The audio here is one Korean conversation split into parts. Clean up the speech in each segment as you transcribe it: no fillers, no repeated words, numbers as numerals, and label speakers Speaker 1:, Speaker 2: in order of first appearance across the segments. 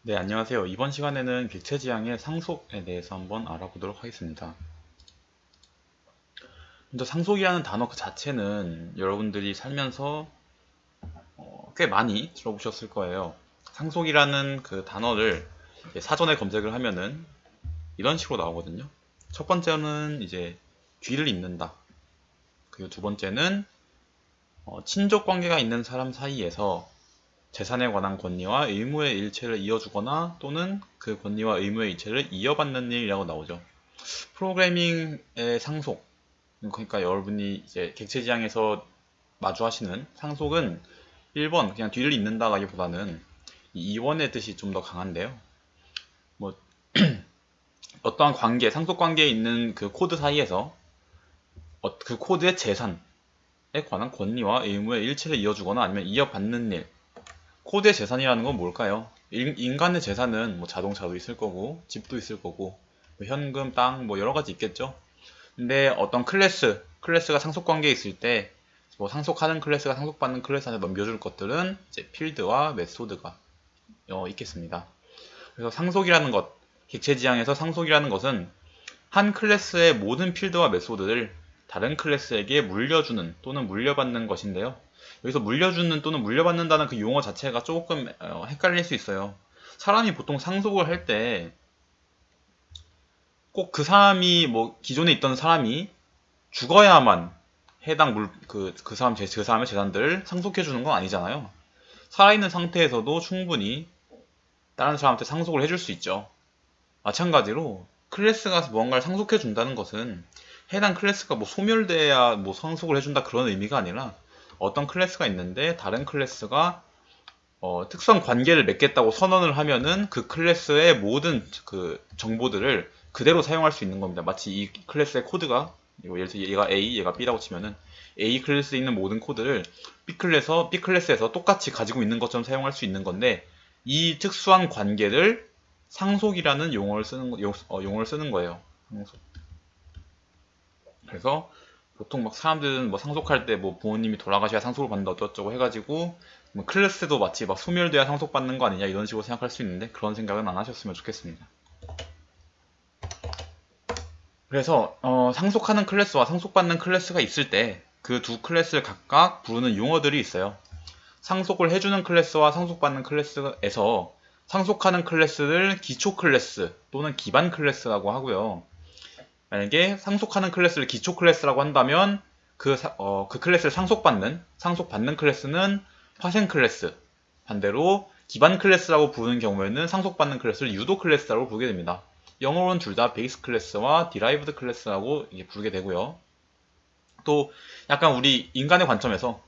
Speaker 1: 네, 안녕하세요. 이번 시간에는 객체지향의 상속에 대해서 한번 알아보도록 하겠습니다. 먼저 상속이라는 단어 그 자체는 여러분들이 살면서 꽤 많이 들어보셨을 거예요. 상속이라는 그 단어를 사전에 검색을 하면은 이런 식으로 나오거든요. 첫 번째는 이제 뒤를 잇는다. 그리고 두 번째는 친족 관계가 있는 사람 사이에서 재산에 관한 권리와 의무의 일체를 이어주거나 또는 그 권리와 의무의 일체를 이어받는 일이라고 나오죠. 프로그래밍의 상속, 그러니까 여러분이 이제 객체지향에서 마주하시는 상속은 1번 그냥 뒤를 잇는다라기보다는 이 2번의 뜻이 좀 더 강한데요. 뭐 어떠한 관계, 상속 관계에 있는 그 코드 사이에서 그 코드의 재산에 관한 권리와 의무의 일체를 이어주거나 아니면 이어받는 일. 코드의 재산이라는 건 뭘까요? 인간의 재산은 뭐 자동차도 있을 거고 집도 있을 거고 뭐 현금, 땅, 뭐 여러 가지 있겠죠. 근데 어떤 클래스가 상속 관계에 있을 때, 뭐 상속하는 클래스가 상속받는 클래스한테 넘겨줄 것들은 이제 필드와 메소드가 있겠습니다. 그래서 상속이라는 것, 객체지향에서 상속이라는 것은 한 클래스의 모든 필드와 메소드를 다른 클래스에게 물려주는 또는 물려받는 것인데요. 여기서 물려주는 또는 물려받는다는 그 용어 자체가 조금 헷갈릴 수 있어요. 사람이 보통 상속을 할 때 꼭 그 사람이 뭐 기존에 있던 사람이 죽어야만 해당 그 사람의 재산들을 상속해 주는 건 아니잖아요. 살아있는 상태에서도 충분히 다른 사람한테 상속을 해줄 수 있죠. 마찬가지로 클래스가 무언가를 상속해 준다는 것은 해당 클래스가 뭐 소멸돼야 뭐 상속을 해준다 그런 의미가 아니라 어떤 클래스가 있는데 다른 클래스가 특성 관계를 맺겠다고 선언을 하면은 그 클래스의 모든 그 정보들을 그대로 사용할 수 있는 겁니다. 마치 이 클래스의 코드가 예를 들어 얘가 A, 얘가 B라고 치면은 A 클래스에 있는 모든 코드를 B 클래스에서 똑같이 가지고 있는 것처럼 사용할 수 있는 건데 이 특수한 관계를 상속이라는 용어를 쓰는 거예요. 상속. 그래서 보통 막 사람들은 뭐 상속할 때 뭐 부모님이 돌아가셔야 상속을 받는다 어쩌고저쩌고 해가지고 뭐 클래스도 마치 막 소멸돼야 상속받는 거 아니냐 이런 식으로 생각할 수 있는데 그런 생각은 안 하셨으면 좋겠습니다. 그래서 상속하는 클래스와 상속받는 클래스가 있을 때 그 두 클래스를 각각 부르는 용어들이 있어요. 상속을 해주는 클래스와 상속받는 클래스에서 상속하는 클래스를 기초 클래스 또는 기반 클래스라고 하고요. 만약에 상속하는 클래스를 기초 클래스라고 한다면 그 클래스를 상속받는 클래스는 파생 클래스. 반대로 기반 클래스라고 부르는 경우에는 상속받는 클래스를 유도 클래스라고 부르게 됩니다. 영어로는 둘 다 베이스 클래스와 디라이브드 클래스라고 부르게 되고요. 또 약간 우리 인간의 관점에서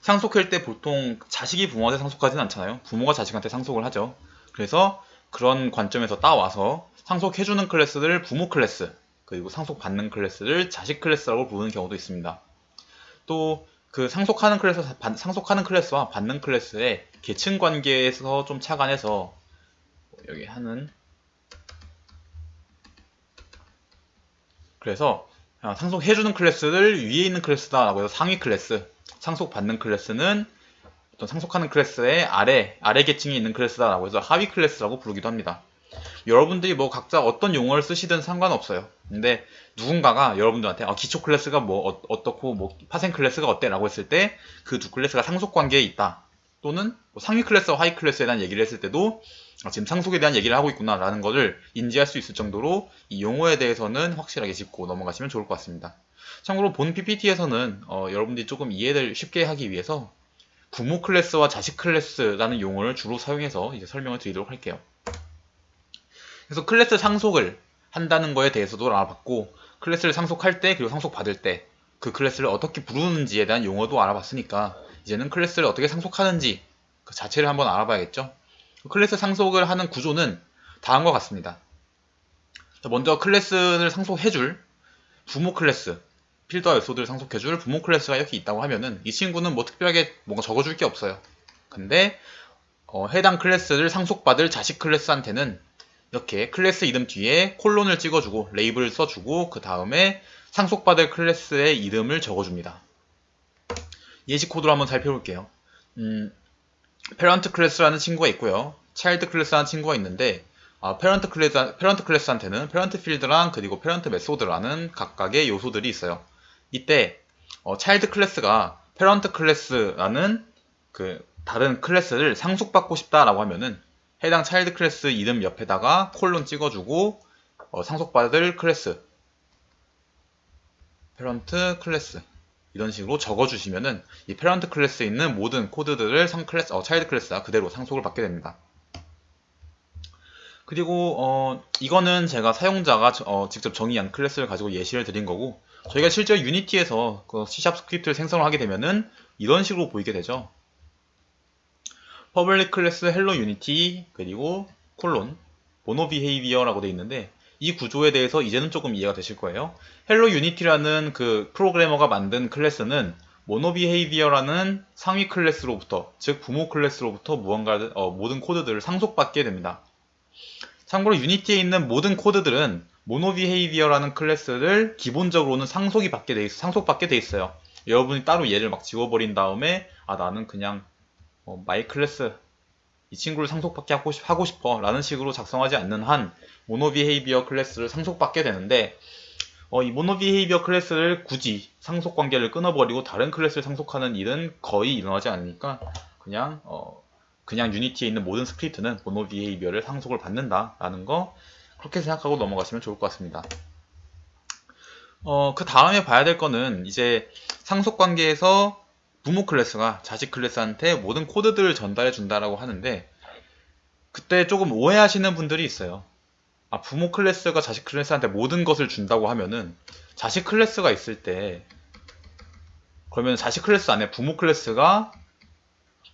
Speaker 1: 상속할 때 보통 자식이 부모한테 상속하지는 않잖아요. 부모가 자식한테 상속을 하죠. 그래서 그런 관점에서 따와서 상속해주는 클래스를 부모 클래스, 그리고 상속받는 클래스를 자식 클래스라고 부르는 경우도 있습니다. 또 그 상속하는 클래스와 받는 클래스의 계층 관계에서 좀 착안해서 여기 하는 그래서 상속해주는 클래스를 위에 있는 클래스다라고 해서 상위 클래스, 상속받는 클래스는 어떤 상속하는 클래스의 아래 계층이 있는 클래스다라고 해서 하위 클래스라고 부르기도 합니다. 여러분들이 뭐 각자 어떤 용어를 쓰시든 상관없어요. 근데 누군가가 여러분들한테 기초 클래스가 뭐 어떻고 뭐 파생 클래스가 어때라고 했을 때 그 두 클래스가 상속 관계에 있다. 또는 뭐 상위 클래스와 하위 클래스에 대한 얘기를 했을 때도 지금 상속에 대한 얘기를 하고 있구나라는 것을 인지할 수 있을 정도로 이 용어에 대해서는 확실하게 짚고 넘어가시면 좋을 것 같습니다. 참고로 본 PPT에서는 여러분들이 조금 이해를 쉽게 하기 위해서 부모 클래스와 자식 클래스라는 용어를 주로 사용해서 이제 설명을 드리도록 할게요. 그래서 클래스 상속을 한다는 거에 대해서도 알아봤고 클래스를 상속할 때 그리고 상속받을 때 그 클래스를 어떻게 부르는지에 대한 용어도 알아봤으니까 이제는 클래스를 어떻게 상속하는지 그 자체를 한번 알아봐야겠죠. 클래스 상속을 하는 구조는 다음과 같습니다. 먼저 클래스를 상속해줄 부모 클래스 필드와 요소들을 상속해줄 부모 클래스가 이렇게 있다고 하면은 이 친구는 뭐 특별하게 뭔가 적어줄 게 없어요. 근데 해당 클래스를 상속받을 자식 클래스한테는 이렇게 클래스 이름 뒤에 콜론을 찍어주고 레이블을 써주고 그 다음에 상속받을 클래스의 이름을 적어줍니다. 예시 코드로 한번 살펴볼게요. parent 클래스라는 친구가 있고요. 차일드 클래스라는 친구가 있는데 페런트 클래스한테는 페런트 필드랑 그리고 페런트 메소드라는 각각의 요소들이 있어요. 이때 차일드 클래스가 페런트 클래스라는 그 다른 클래스를 상속받고 싶다라고 하면은 해당 차일드 클래스 이름 옆에다가 콜론 찍어주고 상속받을 클래스 페런트 클래스 이런 식으로 적어주시면은 이 페런트 클래스에 있는 모든 코드들을 차일드 클래스가 그대로 상속을 받게 됩니다. 그리고 이거는 제가 사용자가 직접 정의한 클래스를 가지고 예시를 드린 거고, 저희가 실제 유니티에서 그 C# 스크립트를 생성을 하게 되면은 이런 식으로 보이게 되죠. 퍼블릭 클래스 헬로 유니티 그리고 콜론 모노 비헤이비어라고 되어 있는데, 이 구조에 대해서 이제는 조금 이해가 되실 거예요. 헬로 유니티라는 그 프로그래머가 만든 클래스는 모노 비헤이비어라는 상위 클래스로부터, 즉 부모 클래스로부터 모든 코드들을 상속받게 됩니다. 참고로 유니티에 있는 모든 코드들은 모노 비헤이비어라는 클래스를 기본적으로는 상속받게 돼 있어요. 여러분이 따로 얘를 막 지워버린 다음에 나는 그냥 마이 클래스 이 친구를 상속받게 하고 싶어 라는 식으로 작성하지 않는 한 모노 비헤이비어 클래스를 상속받게 되는데, 이 모노 비헤이비어 클래스를 굳이 상속 관계를 끊어버리고 다른 클래스를 상속하는 일은 거의 일어나지 않으니까 그냥 유니티에 있는 모든 스크립트는 모노 비헤이비어를 상속을 받는다라는 거, 그렇게 생각하고 넘어가시면 좋을 것 같습니다. 그 다음에 봐야 될 거는 이제 상속 관계에서 부모 클래스가 자식 클래스한테 모든 코드들을 전달해 준다라고 하는데, 그때 조금 오해하시는 분들이 있어요. 부모 클래스가 자식 클래스한테 모든 것을 준다고 하면은 자식 클래스가 있을 때 그러면 자식 클래스 안에 부모 클래스가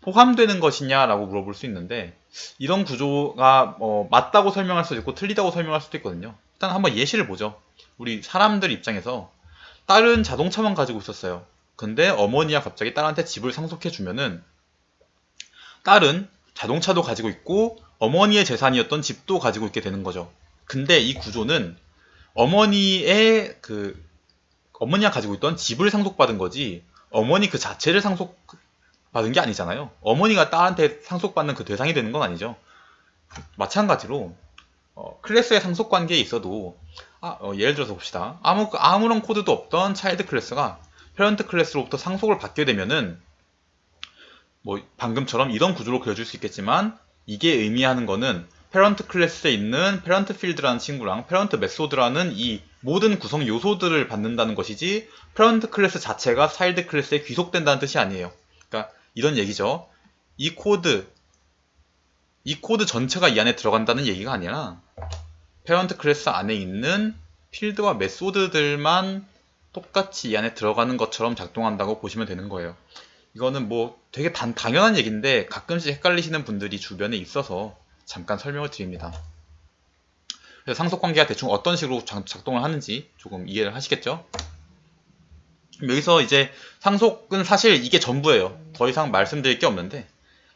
Speaker 1: 포함되는 것이냐라고 물어볼 수 있는데, 이런 구조가 맞다고 설명할 수도 있고 틀리다고 설명할 수도 있거든요. 일단 한번 예시를 보죠. 우리 사람들 입장에서 딸은 자동차만 가지고 있었어요. 근데 어머니가 갑자기 딸한테 집을 상속해 주면은 딸은 자동차도 가지고 있고 어머니의 재산이었던 집도 가지고 있게 되는 거죠. 근데 이 구조는 어머니가 가지고 있던 집을 상속받은 거지 어머니 그 자체를 상속받은 게 아니잖아요. 어머니가 딸한테 상속받는 그 대상이 되는 건 아니죠. 마찬가지로 클래스의 상속 관계에 있어도 예를 들어서 봅시다. 아무런 코드도 없던 차일드 클래스가 페런트 클래스로부터 상속을 받게 되면은 방금처럼 이런 구조로 그려줄 수 있겠지만, 이게 의미하는 거는 페런트 클래스에 있는 페런트 필드라는 친구랑 페런트 메소드라는 이 모든 구성 요소들을 받는다는 것이지 페런트 클래스 자체가 차일드 클래스에 귀속된다는 뜻이 아니에요. 그러니까 이런 얘기죠. 이 코드 전체가 이 안에 들어간다는 얘기가 아니라 페런트 클래스 안에 있는 필드와 메소드들만 똑같이 이 안에 들어가는 것처럼 작동한다고 보시면 되는 거예요. 이거는 되게 당연한 얘기인데 가끔씩 헷갈리시는 분들이 주변에 있어서 잠깐 설명을 드립니다. 그래서 상속관계가 대충 어떤 식으로 작동을 하는지 조금 이해를 하시겠죠? 여기서 이제 상속은 사실 이게 전부예요. 더 이상 말씀드릴 게 없는데,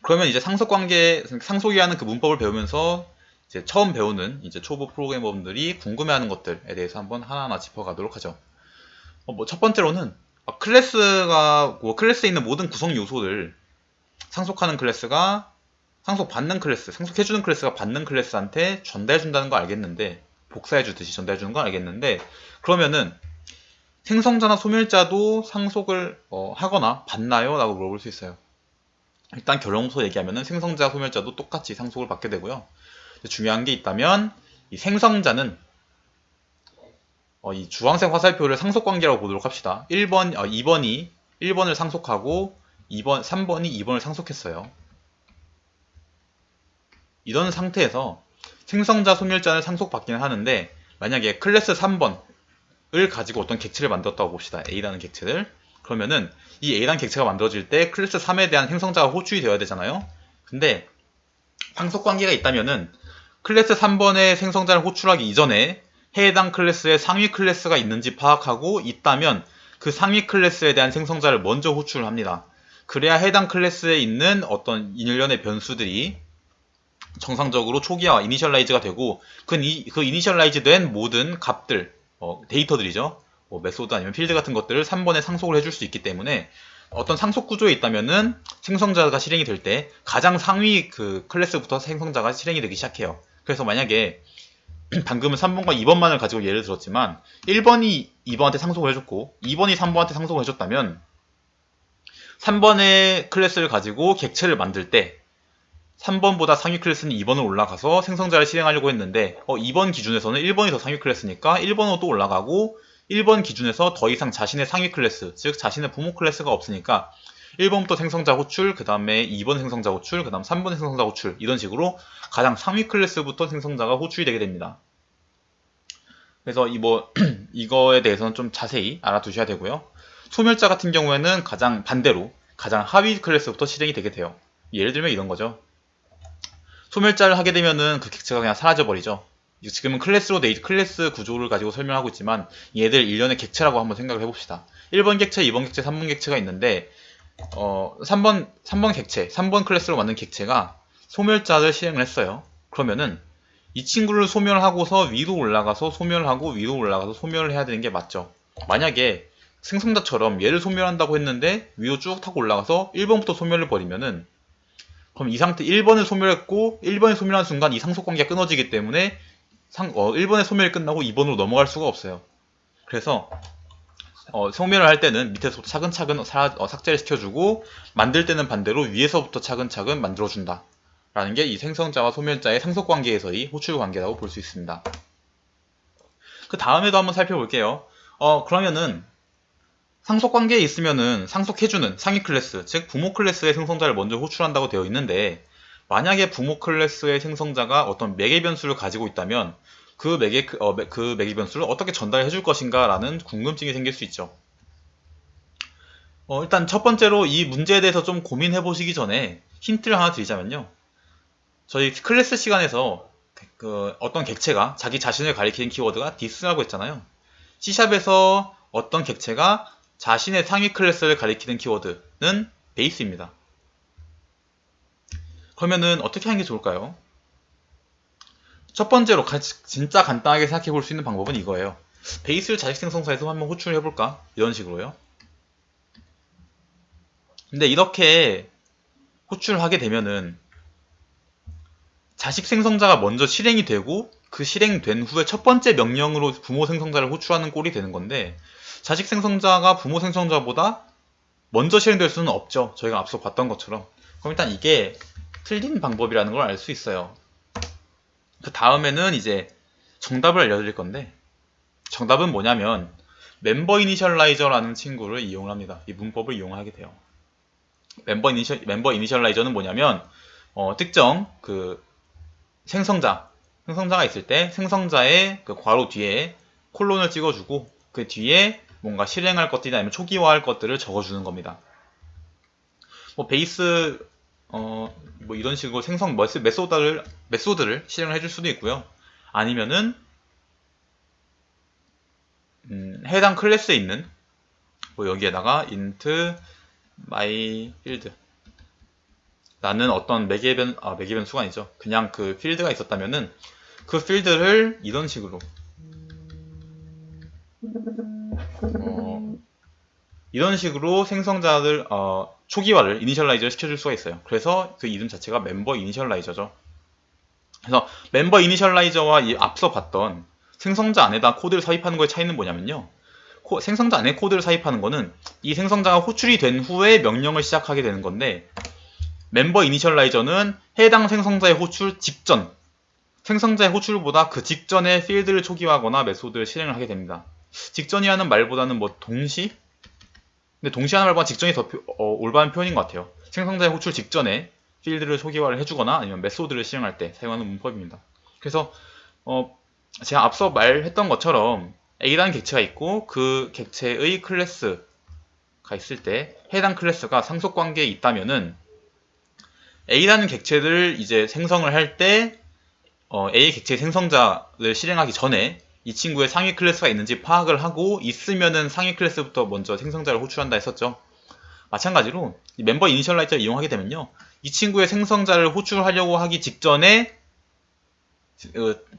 Speaker 1: 그러면 이제 상속이라는 그 문법을 배우면서 이제 처음 배우는 이제 초보 프로그래머분들이 궁금해하는 것들에 대해서 한번 하나하나 짚어가도록 하죠. 첫 번째로는 클래스에 있는 모든 구성 요소를 상속하는 클래스가 상속해주는 클래스가 받는 클래스한테 전달해준다는 거 알겠는데, 복사해주듯이 전달해주는 거 알겠는데, 그러면은 생성자나 소멸자도 상속을 하거나 받나요? 라고 물어볼 수 있어요. 일단 결론부터 얘기하면은 생성자, 소멸자도 똑같이 상속을 받게 되고요. 중요한 게 있다면 이 생성자는 이 주황색 화살표를 상속관계라고 보도록 합시다. 2번이 1번을 상속하고 3번이 2번을 상속했어요. 이런 상태에서 생성자, 소멸자는 상속받기는 하는데, 만약에 클래스 3번을 가지고 어떤 객체를 만들었다고 봅시다. A라는 객체를. 그러면은 이 A라는 객체가 만들어질 때 클래스 3에 대한 생성자가 호출이 되어야 되잖아요. 근데 상속관계가 있다면은 클래스 3번의 생성자를 호출하기 이전에 해당 클래스에 상위 클래스가 있는지 파악하고, 있다면 그 상위 클래스에 대한 생성자를 먼저 호출을 합니다. 그래야 해당 클래스에 있는 어떤 일련의 변수들이 정상적으로 초기화, 이니셜라이즈가 되고, 그 이니셜라이즈 된 모든 값들, 데이터들이죠. 메소드 아니면 필드 같은 것들을 3번에 상속을 해줄 수 있기 때문에 어떤 상속 구조에 있다면은 생성자가 실행이 될 때 가장 상위 그 클래스부터 생성자가 실행이 되기 시작해요. 그래서 만약에 방금은 3번과 2번만을 가지고 예를 들었지만 1번이 2번한테 상속을 해줬고 2번이 3번한테 상속을 해줬다면 3번의 클래스를 가지고 객체를 만들 때 3번보다 상위 클래스는 2번으로 올라가서 생성자를 실행하려고 했는데 2번 기준에서는 1번이 더 상위 클래스니까 1번으로 또 올라가고 1번 기준에서 더 이상 자신의 상위 클래스, 즉 자신의 부모 클래스가 없으니까 1번부터 생성자 호출, 그 다음에 2번 생성자 호출, 그 다음 3번 생성자 호출, 이런 식으로 가장 상위 클래스부터 생성자가 호출이 되게 됩니다. 그래서 이거에 대해서는 좀 자세히 알아두셔야 되고요. 소멸자 같은 경우에는 가장 반대로 가장 하위 클래스부터 실행이 되게 돼요. 예를 들면 이런 거죠. 소멸자를 하게 되면은 그 객체가 그냥 사라져 버리죠. 지금은 클래스 구조를 가지고 설명하고 있지만 얘들 일련의 객체라고 한번 생각을 해봅시다. 1번 객체, 2번 객체, 3번 객체가 있는데 3번 객체, 3번 클래스로 만든 객체가 소멸자를 실행을 했어요. 그러면은 이 친구를 소멸하고서 위로 올라가서 소멸하고 위로 올라가서 소멸을 해야 되는 게 맞죠. 만약에 생성자처럼 얘를 소멸한다고 했는데 위로 쭉 타고 올라가서 1번부터 소멸을 버리면은 그럼 이 상태 1번을 소멸했고 1번을 소멸한 순간 이 상속관계가 끊어지기 때문에 1번의 소멸이 끝나고 2번으로 넘어갈 수가 없어요. 그래서 소멸을 할 때는 밑에서 차근차근 삭제를 시켜주고 만들 때는 반대로 위에서부터 차근차근 만들어준다 라는 게 이 생성자와 소멸자의 상속관계에서의 호출관계라고 볼 수 있습니다. 그 다음에도 한번 살펴볼게요. 그러면은 상속관계에 있으면은 상속해주는 상위 클래스, 즉 부모 클래스의 생성자를 먼저 호출한다고 되어 있는데 만약에 부모 클래스의 생성자가 어떤 매개 변수를 가지고 있다면 그 매개 변수를 어떻게 전달해 줄 것인가 라는 궁금증이 생길 수 있죠. 일단 첫 번째로 이 문제에 대해서 좀 고민해 보시기 전에 힌트를 하나 드리자면요. 저희 클래스 시간에서 어떤 객체가 자기 자신을 가리키는 키워드가 this라고 했잖아요. C샵에서 어떤 객체가 자신의 상위 클래스를 가리키는 키워드는 베이스입니다. 그러면은 어떻게 하는 게 좋을까요? 첫 번째로 진짜 간단하게 생각해 볼 수 있는 방법은 이거예요. 베이스를 자식 생성사에서 한번 호출해 볼까? 이런 식으로요. 근데 이렇게 호출하게 되면은 자식 생성자가 먼저 실행이 되고 그 실행된 후에 첫 번째 명령으로 부모 생성자를 호출하는 꼴이 되는 건데 자식 생성자가 부모 생성자보다 먼저 실행될 수는 없죠. 저희가 앞서 봤던 것처럼. 그럼 일단 이게 틀린 방법이라는 걸 알 수 있어요. 그 다음에는 이제 정답을 알려드릴 건데 정답은 뭐냐면 멤버 이니셜라이저라는 친구를 이용을 합니다. 이 문법을 이용하게 돼요. 멤버 이니셜라이저는 뭐냐면 특정 그 생성자가 있을 때 생성자의 그 괄호 뒤에 콜론을 찍어주고 그 뒤에 뭔가 실행할 것들이나 아니면 초기화할 것들을 적어주는 겁니다. 베이스 이런 식으로 생성 메소드를 실행을 해줄 수도 있고요. 아니면은 해당 클래스에 있는 여기에다가 int my field 라는 어떤 매개 변수가 아니죠. 그냥 그 필드가 있었다면은 그 필드를 이런 식으로 이런 식으로 생성자들 초기화를 이니셜라이저를 시켜줄 수가 있어요. 그래서 그 이름 자체가 멤버 이니셜라이저죠. 그래서 멤버 이니셜라이저와 이 앞서 봤던 생성자 안에다 코드를 삽입하는 거의 차이는 뭐냐면요. 생성자 안에 코드를 삽입하는 거는 이 생성자가 호출이 된 후에 명령을 시작하게 되는 건데 멤버 이니셜라이저는 해당 생성자의 호출 직전 생성자의 호출보다 그 직전에 필드를 초기화하거나 메소드를 실행을 하게 됩니다. 직전이라는 말보다는 동시? 근데 동시하는 말보다 직전이 더 올바른 표현인 것 같아요. 생성자의 호출 직전에 필드를 초기화를 해주거나 아니면 메소드를 실행할 때 사용하는 문법입니다. 그래서 제가 앞서 말했던 것처럼 A라는 객체가 있고 그 객체의 클래스가 있을 때 해당 클래스가 상속관계에 있다면은 A라는 객체를 이제 생성을 할 때 A 객체의 생성자를 실행하기 전에 이 친구의 상위 클래스가 있는지 파악을 하고 있으면은 상위 클래스부터 먼저 생성자를 호출한다 했었죠. 마찬가지로 이 멤버 이니셜라이저를 이용하게 되면요. 이 친구의 생성자를 호출하려고 하기 직전에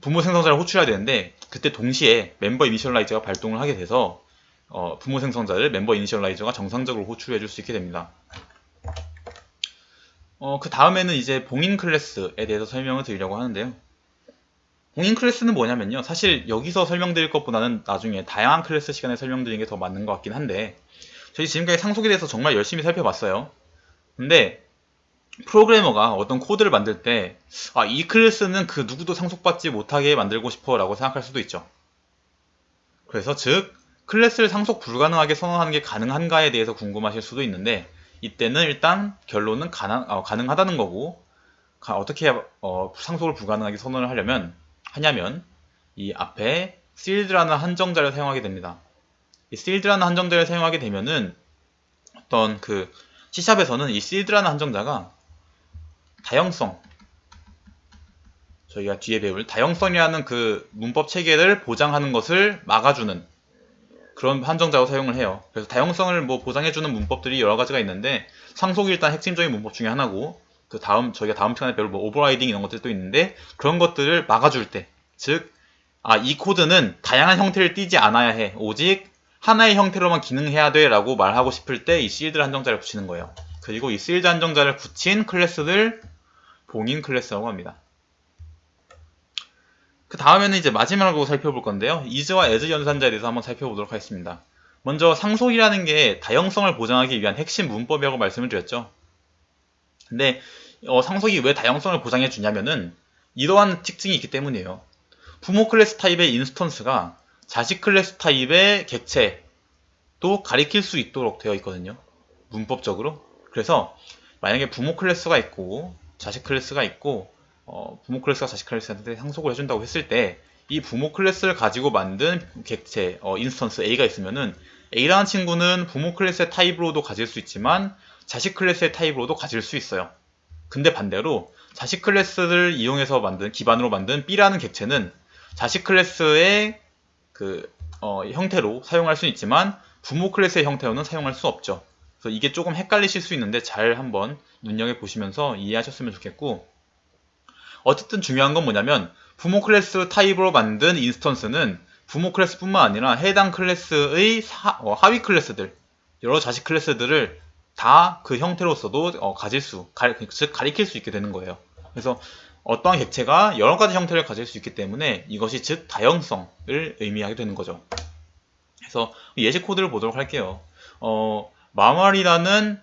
Speaker 1: 부모 생성자를 호출해야 되는데 그때 동시에 멤버 이니셜라이저가 발동을 하게 돼서 부모 생성자를 멤버 이니셜라이저가 정상적으로 호출해 줄 수 있게 됩니다. 그 다음에는 이제 봉인 클래스에 대해서 설명을 드리려고 하는데요. 봉인 클래스는 뭐냐면요. 사실 여기서 설명드릴 것보다는 나중에 다양한 클래스 시간에 설명드리는 게 더 맞는 것 같긴 한데, 저희 지금까지 상속에 대해서 정말 열심히 살펴봤어요. 근데 프로그래머가 어떤 코드를 만들 때, 이 클래스는 그 누구도 상속받지 못하게 만들고 싶어 라고 생각할 수도 있죠. 그래서 즉 클래스를 상속 불가능하게 선언하는 게 가능한가에 대해서 궁금하실 수도 있는데, 이때는 일단 결론은 가능하다는 거고, 어떻게 상속을 불가능하게 선언을 하냐면 이 앞에 sealed라는 한정자를 사용하게 됩니다. 이 sealed라는 한정자를 사용하게 되면은 어떤 그 C샵에서는 이 sealed라는 한정자가 다형성, 저희가 뒤에 배울 다형성이라는 그 문법 체계를 보장하는 것을 막아주는 그런 한정자로 사용을 해요. 그래서 다형성을 뭐 보장해주는 문법들이 여러 가지가 있는데, 상속이 일단 핵심적인 문법 중에 하나고, 저희가 다음 시간에 배울 뭐 오버라이딩 이런 것들도 있는데, 그런 것들을 막아줄 때, 즉, 이 코드는 다양한 형태를 띠지 않아야 해. 오직 하나의 형태로만 기능해야 돼 라고 말하고 싶을 때 이 시드 한정자를 붙이는 거예요. 그리고 이 시드 한정자를 붙인 클래스를 봉인 클래스라고 합니다. 그 다음에는 이제 마지막으로 살펴볼 건데요. is와 as 연산자에 대해서 한번 살펴보도록 하겠습니다. 먼저 상속이라는 게 다형성을 보장하기 위한 핵심 문법이라고 말씀을 드렸죠. 근데 상속이 왜 다형성을 보장해 주냐면은 이러한 특징이 있기 때문이에요. 부모 클래스 타입의 인스턴스가 자식 클래스 타입의 객체도 가리킬 수 있도록 되어 있거든요. 문법적으로. 그래서 만약에 부모 클래스가 있고 자식 클래스가 있고 부모 클래스가 자식 클래스한테 상속을 해준다고 했을 때 이 부모 클래스를 가지고 만든 객체, 인스턴스 A가 있으면은 A라는 친구는 부모 클래스의 타입으로도 가질 수 있지만 자식 클래스의 타입으로도 가질 수 있어요. 근데 반대로 자식 클래스를 이용해서 기반으로 만든 B라는 객체는 자식 클래스의 형태로 사용할 수 있지만 부모 클래스의 형태로는 사용할 수 없죠. 그래서 이게 조금 헷갈리실 수 있는데 잘 한번 눈여겨보시면서 이해하셨으면 좋겠고, 어쨌든 중요한 건 뭐냐면 부모 클래스 타입으로 만든 인스턴스는 부모 클래스뿐만 아니라 해당 클래스의 하위 클래스들, 여러 자식 클래스들을 다 그 형태로서도 즉 가리킬 수 있게 되는 거예요. 그래서 어떠한 객체가 여러 가지 형태를 가질 수 있기 때문에 이것이 즉 다형성을 의미하게 되는 거죠. 그래서 예시 코드를 보도록 할게요. 마말이라는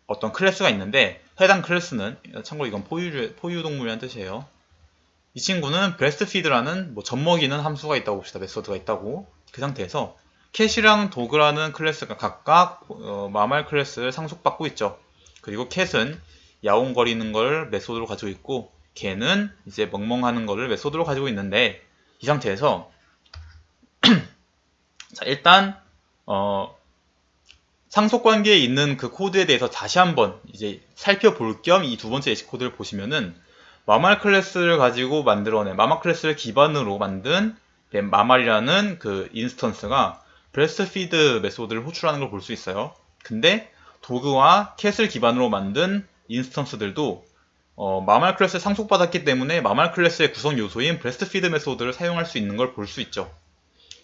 Speaker 1: 어떤 클래스가 있는데, 해당 클래스는, 참고로 이건 포유동물이라는 뜻이에요. 이 친구는 breastfeed라는 젖먹이는 함수가 있다고 봅시다. 메소드가 있다고. 그 상태에서 캣이랑 도그라는 클래스가 각각 마말 클래스를 상속받고 있죠. 그리고 캣은 야옹거리는 걸 메소드로 가지고 있고, 개는 이제 멍멍하는 거를 메소드로 가지고 있는데, 이 상태에서 자, 일단 상속 관계에 있는 그 코드에 대해서 다시 한번 이제 살펴볼 겸 이 두 번째 예시 코드를 보시면은 마말 클래스를 가지고 마말 클래스를 기반으로 만든 마말이라는 그 인스턴스가 breastfeed 메소드를 호출하는 걸 볼 수 있어요. 근데 도그와 캣을 기반으로 만든 인스턴스들도 마말 클래스를 상속받았기 때문에 마말 클래스의 구성 요소인 breastfeed 메소드를 사용할 수 있는 걸 볼 수 있죠.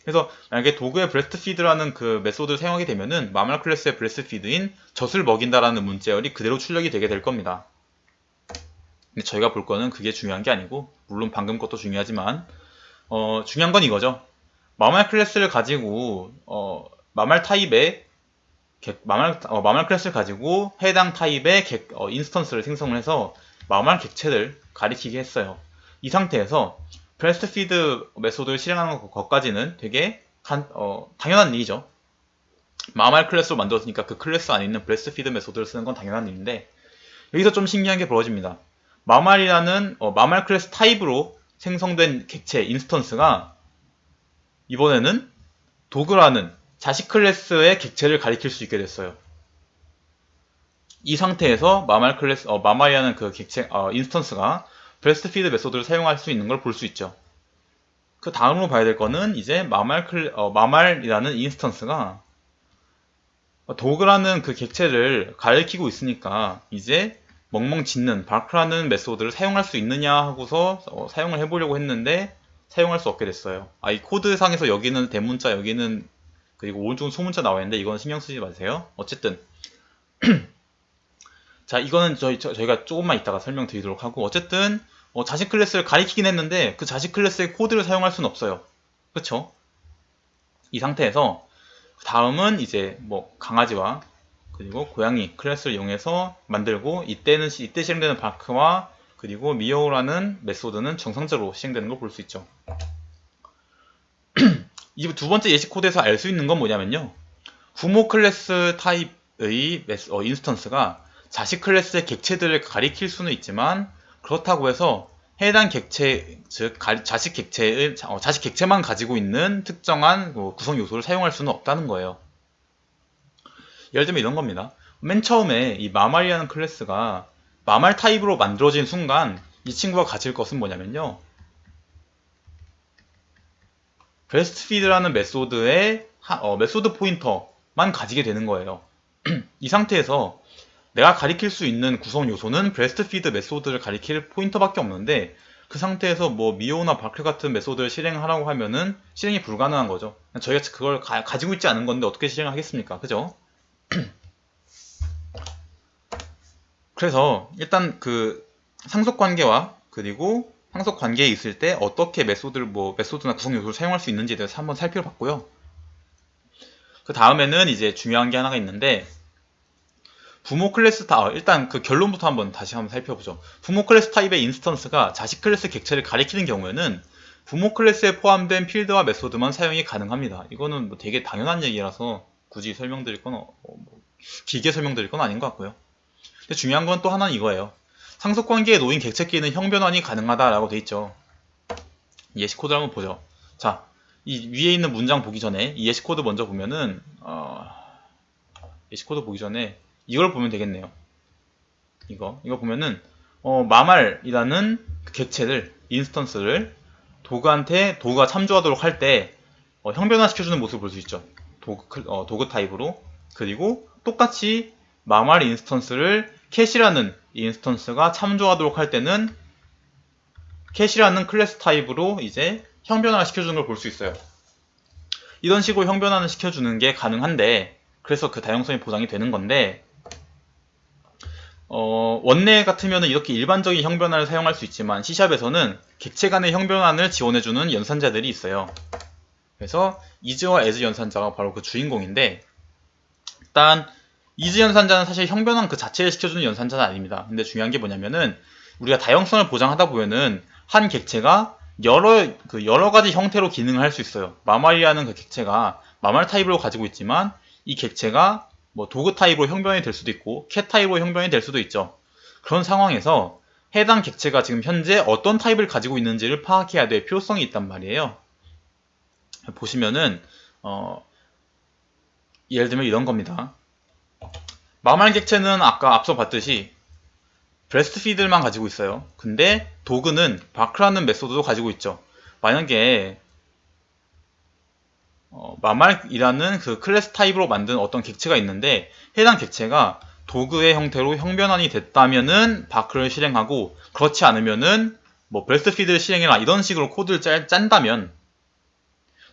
Speaker 1: 그래서 만약에 도그의 breastfeed라는 그 메소드를 사용하게 되면은 마말 클래스의 breastfeed인 젖을 먹인다라는 문자열이 그대로 출력이 되게 될 겁니다. 근데 저희가 볼 거는 그게 중요한 게 아니고, 물론 방금 것도 중요하지만 중요한 건 이거죠. 마말 클래스를 가지고 마말 클래스를 가지고 해당 타입의 인스턴스를 생성을 해서 마말 객체를 가리키게 했어요. 이 상태에서 breastfeed 메소드를 실행하는 것까지는 되게 당연한 일이죠. 마말 클래스로 만들었으니까 그 클래스 안에 있는 breastfeed 메소드를 쓰는 건 당연한 일인데, 여기서 좀 신기한 게 벌어집니다. 마말이라는 마말 클래스 타입으로 생성된 객체 인스턴스가 이번에는 도그라는 자식 클래스의 객체를 가리킬 수 있게 됐어요. 이 상태에서 마말이라는 그 객체 인스턴스가 breastfeed 메소드를 사용할 수 있는 걸 볼 수 있죠. 그 다음으로 봐야 될 거는 이제 마말이라는 인스턴스가 도그라는 그 객체를 가리키고 있으니까 이제 멍멍 짖는 바크라는 메소드를 사용할 수 있느냐 하고서 사용을 해보려고 했는데 사용할 수 없게 됐어요. 이 코드상에서 여기는 대문자, 여기는 그리고 오른쪽은 소문자 나와 있는데 이건 신경 쓰지 마세요. 어쨌든 자, 이거는 저희가 조금만 이따가 설명드리도록 하고, 어쨌든 자식 클래스를 가리키긴 했는데 그 자식 클래스의 코드를 사용할 수는 없어요. 그쵸? 이 상태에서 다음은 이제 뭐 강아지와 그리고 고양이 클래스를 이용해서 만들고, 이때 실행되는 바크와 그리고 미오라는 메소드는 정상적으로 실행되는 걸 볼 수 있죠. 이 두 번째 예시 코드에서 알 수 있는 건 뭐냐면요, 부모 클래스 타입의 인스턴스가 자식 클래스의 객체들을 가리킬 수는 있지만, 그렇다고 해서 해당 객체, 즉 자식 객체만 가지고 있는 특정한 구성 요소를 사용할 수는 없다는 거예요. 예를 들면 이런 겁니다. 맨 처음에 이 마말이라는 클래스가 마말 타입으로 만들어진 순간 이 친구가 가질 것은 뭐냐면요, 브레스트피드라는 메소드의 메소드 포인터만 가지게 되는 거예요. 이 상태에서 내가 가리킬 수 있는 구성 요소는 브레스트피드 메소드를 가리킬 포인터밖에 없는데, 그 상태에서 뭐 미오나 바클 같은 메소드를 실행하라고 하면은 실행이 불가능한 거죠. 저희가 그걸 가지고 있지 않은 건데 어떻게 실행을 하겠습니까? 그죠? 그래서 일단 그 상속 관계와 그리고 상속 관계에 있을 때 어떻게 메소드나 구성 요소를 사용할 수 있는지에 대해서 한번 살펴봤고요. 그 다음에는 이제 중요한 게 하나가 있는데, 부모 클래스 일단 그 결론부터 다시 한번 살펴보죠. 부모 클래스 타입의 인스턴스가 자식 클래스 객체를 가리키는 경우에는 부모 클래스에 포함된 필드와 메소드만 사용이 가능합니다. 이거는 뭐 되게 당연한 얘기라서 굳이 길게 설명드릴 건 아닌 것 같고요. 근데 중요한 건 또 하나는 이거예요. 상속 관계에 놓인 객체끼리는 형 변환이 가능하다라고 돼 있죠. 예시 코드를 한번 보죠. 자, 이 위에 있는 문장 보기 전에 이 예시 코드 먼저 보면은 예시 코드 보기 전에 이걸 보면 되겠네요. 이거 보면은 마말이라는 객체를 인스턴스를 도구가 참조하도록 할 때 형 변화시켜주는 모습을 볼 수 있죠. 도구 타입으로. 그리고 똑같이 마말 인스턴스를 캣이라는 인스턴스가 참조하도록 할 때는 캣이라는 클래스 타입으로 이제 형 변화를 시켜주는 걸 볼 수 있어요. 이런 식으로 형 변화를 시켜주는 게 가능한데, 그래서 그 다양성이 보장이 되는 건데, 원래 같으면 이렇게 일반적인 형 변환을 사용할 수 있지만 C샵에서는 객체 간의 형 변환을 지원해주는 연산자들이 있어요. 그래서 is와 as 연산자가 바로 그 주인공인데, 일단 is 연산자는 사실 형 변환 그 자체를 시켜주는 연산자는 아닙니다. 근데 중요한 게 뭐냐면은, 우리가 다양성을 보장하다 보면은 한 객체가 여러 가지 형태로 기능을 할 수 있어요. 마말이라는 그 객체가 마말 타입으로 가지고 있지만, 이 객체가 뭐 도그 타입으로 형변이 될 수도 있고 캣 타입으로 형변이 될 수도 있죠. 그런 상황에서 해당 객체가 지금 현재 어떤 타입을 가지고 있는지를 파악해야 될 필요성이 있단 말이에요. 보시면은 예를 들면 이런 겁니다. 마말 객체는 아까 앞서 봤듯이 브레스트피드만 가지고 있어요. 근데 도그는 바크라는 메소드도 가지고 있죠. 만약에 마말이라는 그 클래스 타입으로 만든 어떤 객체가 있는데, 해당 객체가 도그의 형태로 형변환이 됐다면은 바크를 실행하고, 그렇지 않으면은 뭐 브레스트피드를 실행해라 이런 식으로 코드를 짠다면,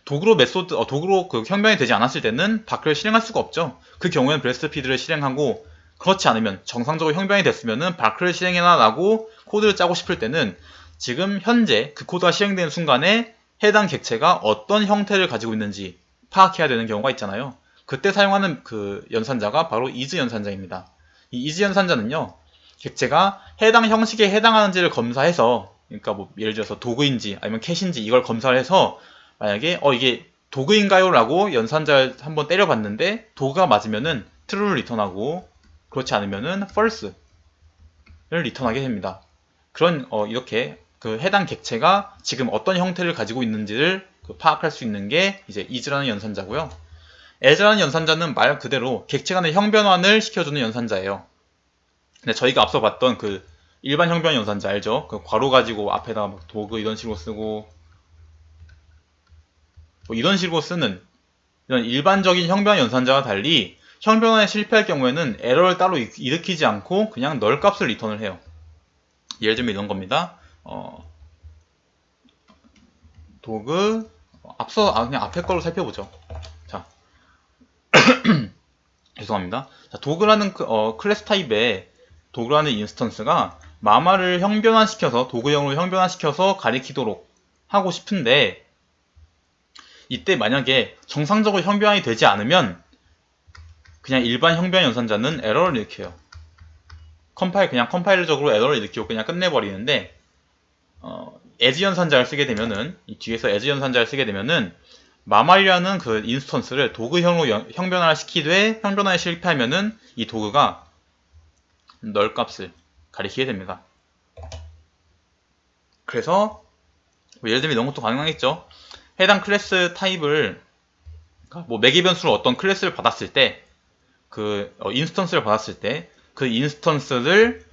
Speaker 1: 도구로 그 형변이 되지 않았을 때는 바크를 실행할 수가 없죠. 그 경우에는 브레스트피드를 실행하고, 그렇지 않으면 정상적으로 형변이 됐으면은 바크를 실행해라 라고 코드를 짜고 싶을 때는 지금 현재 그 코드가 실행되는 순간에 해당 객체가 어떤 형태를 가지고 있는지 파악해야 되는 경우가 있잖아요. 그때 사용하는 그 연산자가 바로 is 연산자입니다. 이 is 연산자는요, 객체가 해당 형식에 해당하는지를 검사해서, 그러니까 뭐 예를 들어서 도구인지 아니면 캣인지 이걸 검사를 해서, 만약에 이게 도구인가요? 라고 연산자를 한번 때려봤는데 도구가 맞으면은 true를 리턴하고, 그렇지 않으면은 false를 리턴하게 됩니다. 이렇게 그 해당 객체가 지금 어떤 형태를 가지고 있는지를 파악할 수 있는 게 이제 is라는 연산자고요. as라는 연산자는 말 그대로 객체 간의 형변환을 시켜주는 연산자예요. 근데 저희가 앞서 봤던 그 일반 형변 연산자 알죠? 그 괄호 가지고 앞에다가 막 도구 이런 식으로 쓰고 뭐 이런 식으로 쓰는 이런 일반적인 형변 연산자와 달리, 형변환에 실패할 경우에는 에러를 따로 일으키지 않고 그냥 널 값을 리턴을 해요. 예를 들면 이런 겁니다. 도그 그냥 앞에 걸로 살펴보죠. 자, 죄송합니다. 자, 도그라는 클래스 타입의 도그라는 인스턴스가 마마를 형변환시켜서 도그형으로 형변환시켜서 가리키도록 하고 싶은데 이때 만약에 정상적으로 형변환이 되지 않으면 그냥 일반 형변 연산자는 에러를 일으켜요. 그냥 컴파일러적으로 에러를 일으키고 그냥 끝내버리는데 에즈 연산자를 쓰게 되면은 이 뒤에서 에즈 연산자를 쓰게 되면은 마말이라는 그 인스턴스를 도그형으로 형변화를 시키되 형변화에 실패하면은 이 도그가 널 값을 가리키게 됩니다. 그래서 뭐 예를 들면 이런 것도 가능하겠죠. 해당 클래스 타입을 뭐 매개 변수로 어떤 클래스를 받았을 때 그 인스턴스를 받았을 때 그 인스턴스를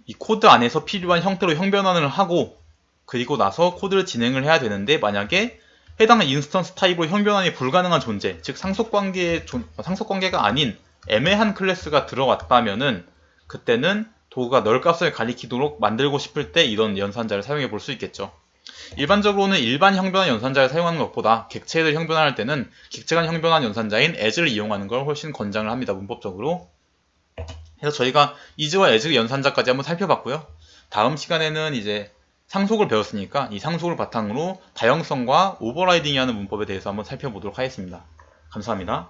Speaker 1: 이 코드 안에서 필요한 형태로 형변환을 하고 그리고 나서 코드를 진행을 해야 되는데 만약에 해당 인스턴스 타입으로 형변환이 불가능한 존재, 즉 상속관계가 아닌 애매한 클래스가 들어왔다면은 그때는 도구가 널 값을 가리키도록 만들고 싶을 때 이런 연산자를 사용해 볼 수 있겠죠. 일반적으로는 일반 형변환 연산자를 사용하는 것보다 객체를 형변환할 때는 객체간 형변환 연산자인 as를 이용하는 걸 훨씬 권장을 합니다. 문법적으로. 그래서 저희가 is와 as 연산자까지 한번 살펴봤고요. 다음 시간에는 이제 상속을 배웠으니까 이 상속을 바탕으로 다형성과 오버라이딩이라는 문법에 대해서 한번 살펴보도록 하겠습니다. 감사합니다.